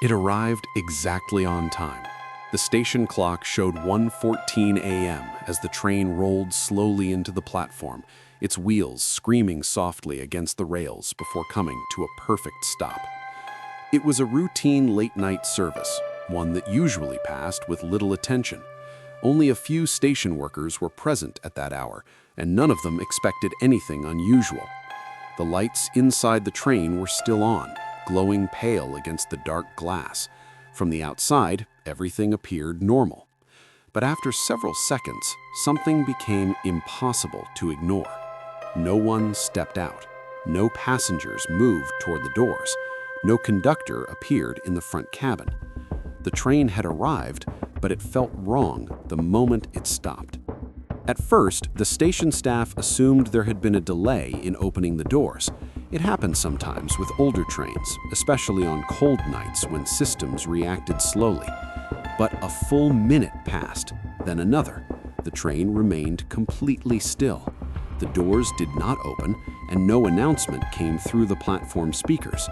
It arrived exactly on time. The station clock showed 1:14 a.m. as the train rolled slowly into the platform, its wheels screaming softly against the rails before coming to a perfect stop. It was a routine late-night service, one that usually passed with little attention. Only a few station workers were present at that hour, and none of them expected anything unusual. The lights inside the train were still on, glowing pale against the dark glass. From the outside, everything appeared normal. But after several seconds, something became impossible to ignore. No one stepped out. No passengers moved toward the doors. No conductor appeared in the front cabin. The train had arrived, but it felt wrong the moment it stopped. At first, the station staff assumed there had been a delay in opening the doors. It happened sometimes with older trains, especially on cold nights when systems reacted slowly. But a full minute passed, then another. The train remained completely still. The doors did not open, and no announcement came through the platform speakers.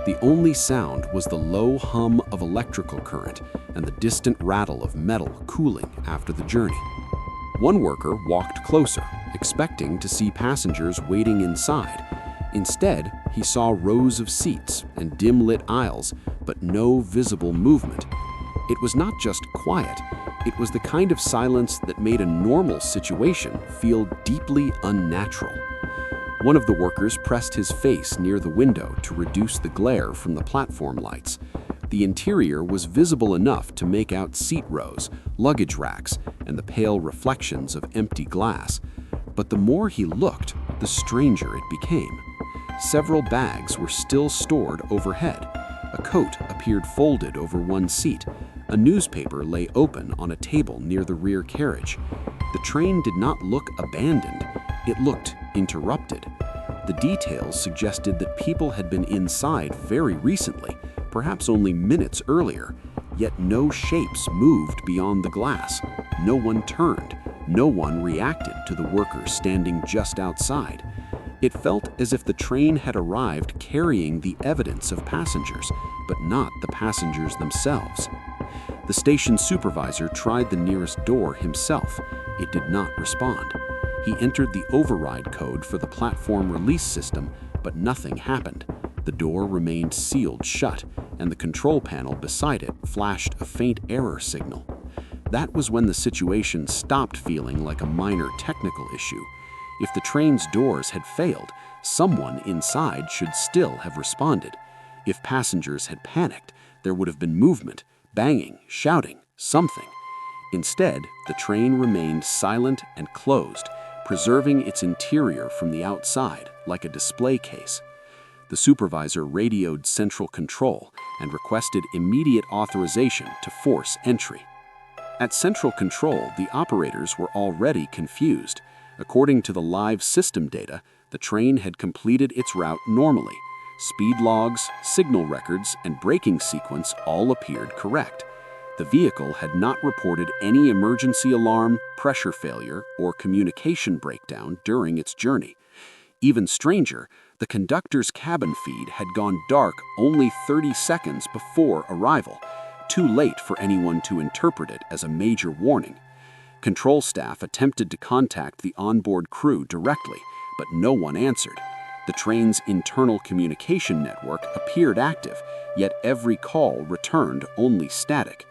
The only sound was the low hum of electrical current and the distant rattle of metal cooling after the journey. One worker walked closer, expecting to see passengers waiting inside. Instead, he saw rows of seats and dim-lit aisles, but no visible movement. It was not just quiet, it was the kind of silence that made a normal situation feel deeply unnatural. One of the workers pressed his face near the window to reduce the glare from the platform lights. The interior was visible enough to make out seat rows, luggage racks, and the pale reflections of empty glass. But the more he looked, the stranger it became. Several bags were still stored overhead. A coat appeared folded over one seat. A newspaper lay open on a table near the rear carriage. The train did not look abandoned. It looked interrupted. The details suggested that people had been inside very recently, perhaps only minutes earlier, yet no shapes moved beyond the glass. No one turned. No one reacted to the workers standing just outside. It felt as if the train had arrived carrying the evidence of passengers, but not the passengers themselves. The station supervisor tried the nearest door himself. It did not respond. He entered the override code for the platform release system, but nothing happened. The door remained sealed shut, and the control panel beside it flashed a faint error signal. That was when the situation stopped feeling like a minor technical issue. If the train's doors had failed, someone inside should still have responded. If passengers had panicked, there would have been movement, banging, shouting, something. Instead, the train remained silent and closed, preserving its interior from the outside like a display case. The supervisor radioed central control and requested immediate authorization to force entry. At central control, the operators were already confused. According to the live system data, the train had completed its route normally. Speed logs, signal records, and braking sequence all appeared correct. The vehicle had not reported any emergency alarm, pressure failure, or communication breakdown during its journey. Even stranger, the conductor's cabin feed had gone dark only 30 seconds before arrival, too late for anyone to interpret it as a major warning. Control staff attempted to contact the onboard crew directly, but no one answered. The train's internal communication network appeared active, yet every call returned only static.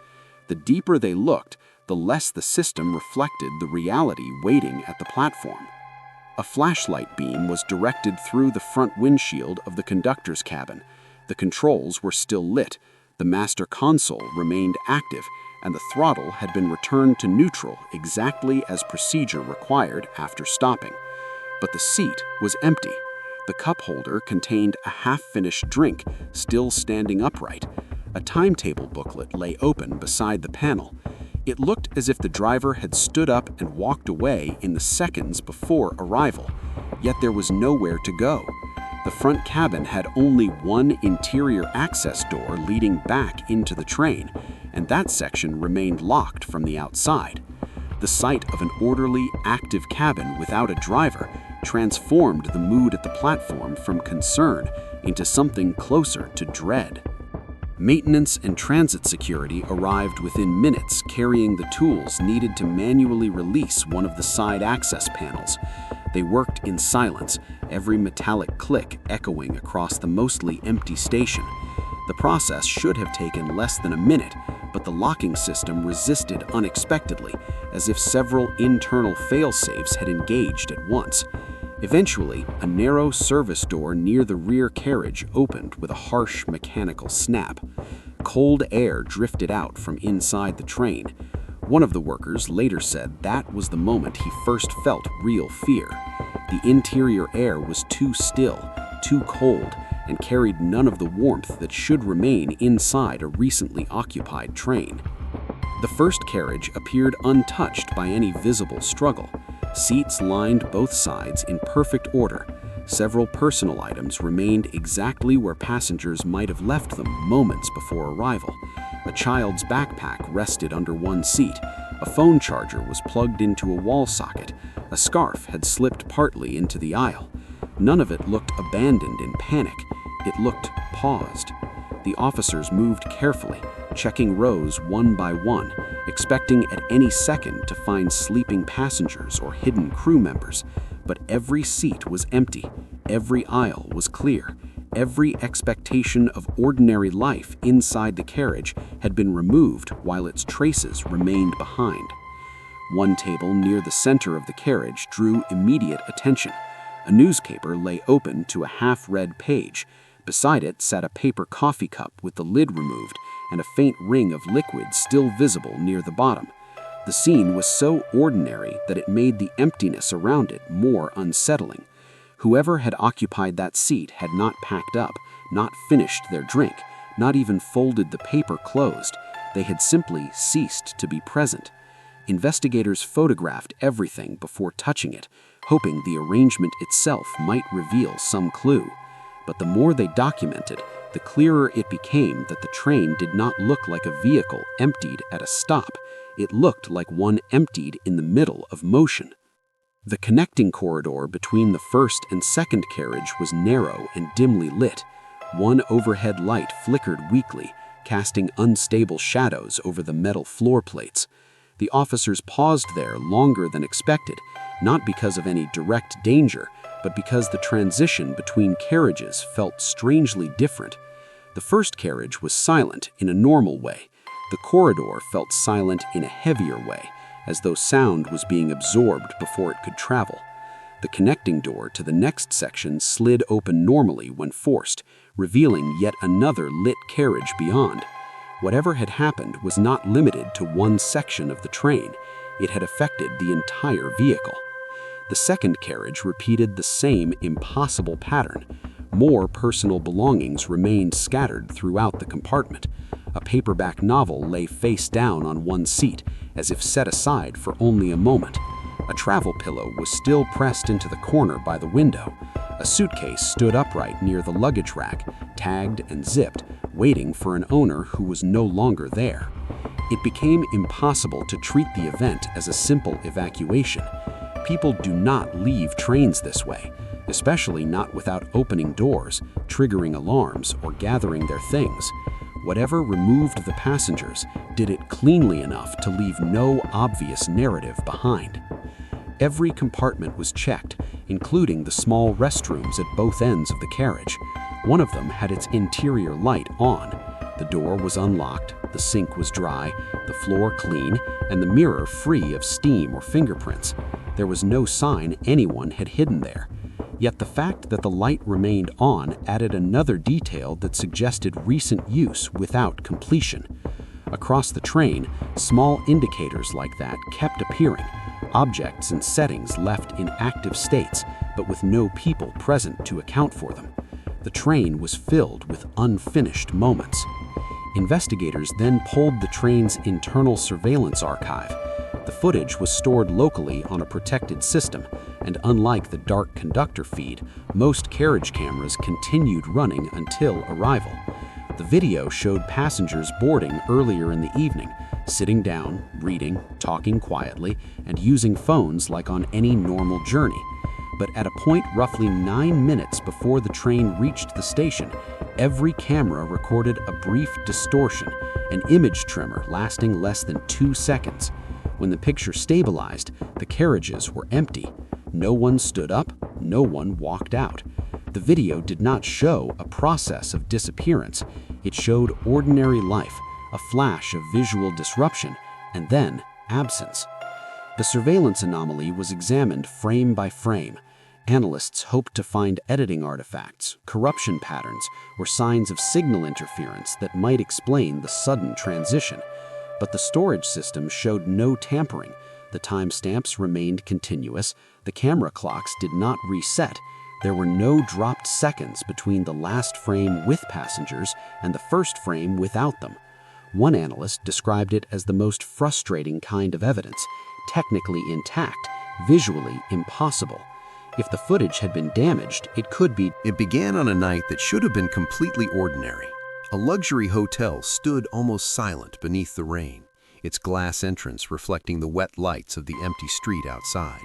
The deeper they looked, the less the system reflected the reality waiting at the platform. A flashlight beam was directed through the front windshield of the conductor's cabin. The controls were still lit, the master console remained active, and the throttle had been returned to neutral exactly as procedure required after stopping. But the seat was empty. The cup holder contained a half-finished drink, still standing upright. A timetable booklet lay open beside the panel. It looked as if the driver had stood up and walked away in the seconds before arrival, yet there was nowhere to go. The front cabin had only one interior access door leading back into the train, and that section remained locked from the outside. The sight of an orderly, active cabin without a driver transformed the mood at the platform from concern into something closer to dread. Maintenance and transit security arrived within minutes, carrying the tools needed to manually release one of the side access panels. They worked in silence, every metallic click echoing across the mostly empty station. The process should have taken less than a minute, but the locking system resisted unexpectedly, as if several internal fail-safes had engaged at once. Eventually, a narrow service door near the rear carriage opened with a harsh mechanical snap. Cold air drifted out from inside the train. One of the workers later said that was the moment he first felt real fear. The interior air was too still, too cold, and carried none of the warmth that should remain inside a recently occupied train. The first carriage appeared untouched by any visible struggle. Seats lined both sides in perfect order. Several personal items remained exactly where passengers might have left them moments before arrival. A child's backpack rested under one seat. A phone charger was plugged into a wall socket. A scarf had slipped partly into the aisle. None of it looked abandoned in panic. It looked paused. The officers moved carefully, checking rows one by one, expecting at any second to find sleeping passengers or hidden crew members. But every seat was empty, every aisle was clear, every expectation of ordinary life inside the carriage had been removed while its traces remained behind. One table near the center of the carriage drew immediate attention. A newspaper lay open to a half-read page. Beside it sat a paper coffee cup with the lid removed and a faint ring of liquid still visible near the bottom. The scene was so ordinary that it made the emptiness around it more unsettling. Whoever had occupied that seat had not packed up, not finished their drink, not even folded the paper closed. They had simply ceased to be present. Investigators photographed everything before touching it, hoping the arrangement itself might reveal some clue. But the more they documented, the clearer it became that the train did not look like a vehicle emptied at a stop. It looked like one emptied in the middle of motion. The connecting corridor between the first and second carriage was narrow and dimly lit. One overhead light flickered weakly, casting unstable shadows over the metal floor plates. The officers paused there longer than expected, not because of any direct danger, but because the transition between carriages felt strangely different. The first carriage was silent in a normal way. The corridor felt silent in a heavier way, as though sound was being absorbed before it could travel. The connecting door to the next section slid open normally when forced, revealing yet another lit carriage beyond. Whatever had happened was not limited to one section of the train. It had affected the entire vehicle. The second carriage repeated the same impossible pattern. More personal belongings remained scattered throughout the compartment. A paperback novel lay face down on one seat, as if set aside for only a moment. A travel pillow was still pressed into the corner by the window. A suitcase stood upright near the luggage rack, tagged and zipped, waiting for an owner who was no longer there. It became impossible to treat the event as a simple evacuation. People do not leave trains this way, especially not without opening doors, triggering alarms, or gathering their things. Whatever removed the passengers did it cleanly enough to leave no obvious narrative behind. Every compartment was checked, including the small restrooms at both ends of the carriage. One of them had its interior light on. The door was unlocked, the sink was dry, the floor clean, and the mirror free of steam or fingerprints. There was no sign anyone had hidden there. Yet the fact that the light remained on added another detail that suggested recent use without completion. Across the train, small indicators like that kept appearing, objects and settings left in active states, but with no people present to account for them. The train was filled with unfinished moments. Investigators then pulled the train's internal surveillance archive. The footage was stored locally on a protected system, and unlike the dark conductor feed, most carriage cameras continued running until arrival. The video showed passengers boarding earlier in the evening, sitting down, reading, talking quietly, and using phones like on any normal journey. but at a point roughly 9 minutes before the train reached the station, every camera recorded a brief distortion, an image tremor lasting less than 2 seconds. When the picture stabilized, the carriages were empty. No one stood up, no one walked out. The video did not show a process of disappearance. It showed ordinary life, a flash of visual disruption, and then absence. The surveillance anomaly was examined frame by frame. Analysts hoped to find editing artifacts, corruption patterns, or signs of signal interference that might explain the sudden transition. But the storage system showed no tampering. The timestamps remained continuous. The camera clocks did not reset. There were no dropped seconds between the last frame with passengers and the first frame without them. One analyst described it as the most frustrating kind of evidence, technically intact, visually impossible. If the footage had been damaged, it could be. It began on a night that should have been completely ordinary. A luxury hotel stood almost silent beneath the rain, its glass entrance reflecting the wet lights of the empty street outside.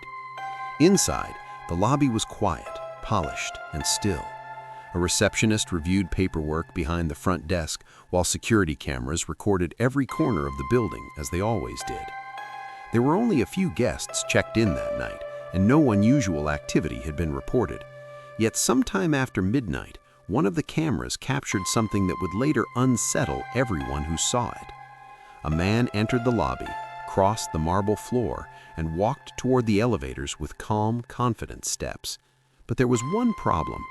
Inside, the lobby was quiet, polished, and still. A receptionist reviewed paperwork behind the front desk while security cameras recorded every corner of the building as they always did. There were only a few guests checked in that night, and no unusual activity had been reported. Yet sometime after midnight, one of the cameras captured something that would later unsettle everyone who saw it. A man entered the lobby, crossed the marble floor, and walked toward the elevators with calm, confident steps. But there was one problem.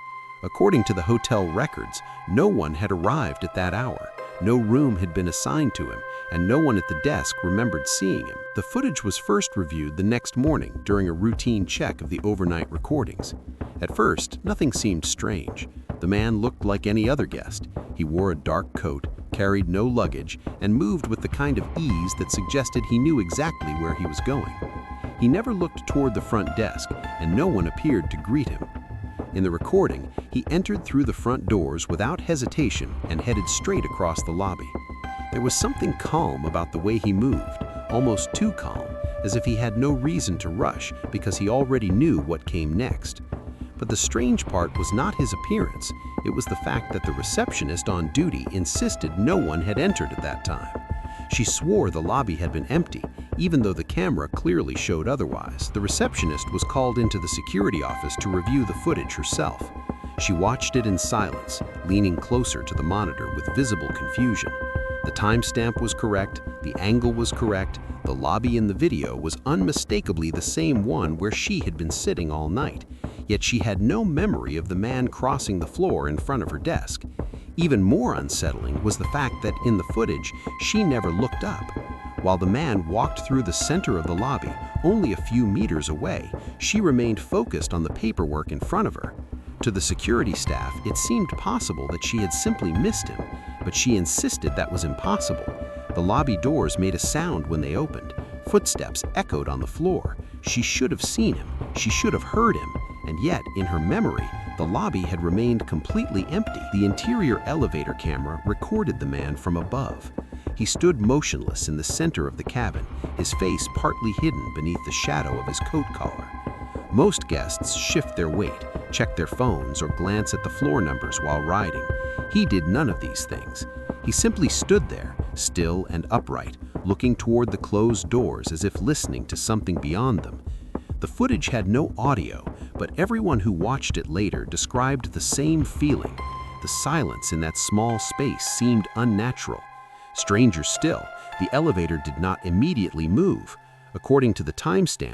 According to the hotel records, no one had arrived at that hour. No room had been assigned to him, and no one at the desk remembered seeing him. The footage was first reviewed the next morning during a routine check of the overnight recordings. At first, nothing seemed strange. The man looked like any other guest. He wore a dark coat, carried no luggage, and moved with the kind of ease that suggested he knew exactly where he was going. He never looked toward the front desk, and no one appeared to greet him. In the recording, he entered through the front doors without hesitation and headed straight across the lobby. There was something calm about the way he moved, almost too calm, as if he had no reason to rush because he already knew what came next. But the strange part was not his appearance, it was the fact that the receptionist on duty insisted no one had entered at that time. She swore the lobby had been empty, even though the camera clearly showed otherwise. The receptionist was called into the security office to review the footage herself. She watched it in silence, leaning closer to the monitor with visible confusion. The timestamp was correct, the angle was correct, the lobby in the video was unmistakably the same one where she had been sitting all night, yet she had no memory of the man crossing the floor in front of her desk. Even more unsettling was the fact that in the footage, she never looked up. While the man walked through the center of the lobby, only a few meters away, she remained focused on the paperwork in front of her. To the security staff, it seemed possible that she had simply missed him, but she insisted that was impossible. The lobby doors made a sound when they opened. Footsteps echoed on the floor. She should have seen him. She should have heard him. And yet, in her memory, the lobby had remained completely empty. The interior elevator camera recorded the man from above. He stood motionless in the center of the cabin, his face partly hidden beneath the shadow of his coat collar. Most guests shift their weight, check their phones, or glance at the floor numbers while riding. He did none of these things. He simply stood there, still and upright, looking toward the closed doors as if listening to something beyond them. The footage had no audio, but everyone who watched it later described the same feeling. The silence in that small space seemed unnatural. Stranger still, the elevator did not immediately move. According to the timestamp,